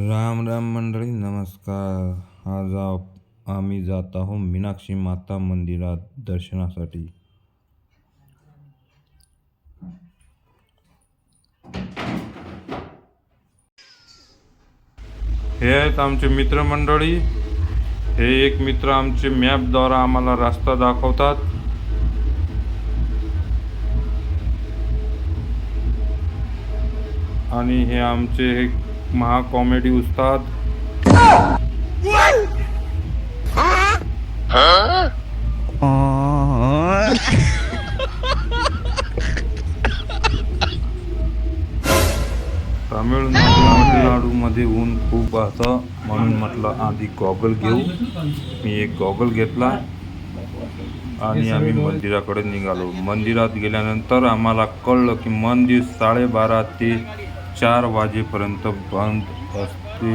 राम राम मंडळी, नमस्कार. आज आम्ही जात आहोत मीनाक्षी माता मंदिरात दर्शनासाठी. हे आहेत आमचे मित्रमंडळी. हे एक मित्र आमचे मॅपद्वारे आम्हाला रस्ता दाखवतात. आणि हे आमचे एक महाकॉमेडी उस्ताद. तामिळनाडूमध्ये ऊन खूप असं, म्हणून म्हटलं आधी गॉगल घेऊ. मी एक गॉगल घेतला आणि आम्ही मंदिराकडे निघालो. मंदिरात गेल्यानंतर आम्हाला कळलं की मंदिर 12:30 ते 4 वाजेपर्यंत बंद असते.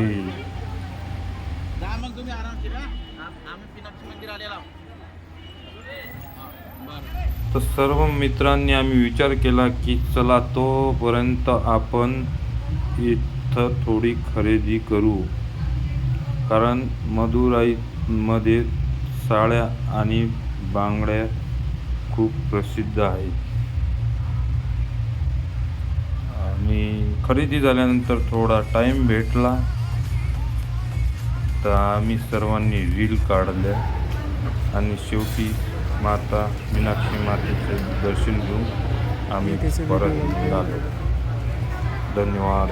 तर सर्व मित्रांनी आम्ही विचार केला की चला तोपर्यंत आपण इथं थोडी खरेदी करू, कारण मदुराईमध्ये साड्या आणि बांगड्या खूप प्रसिद्ध आहेत. आणि खरेदी झाल्यानंतर थोडा टाईम भेटला तर आम्ही सर्वांनी रील काढल्या आणि शेवटी माता मीनाक्षी मातेचे दर्शन घेऊन आम्ही परत निघालो. धन्यवाद.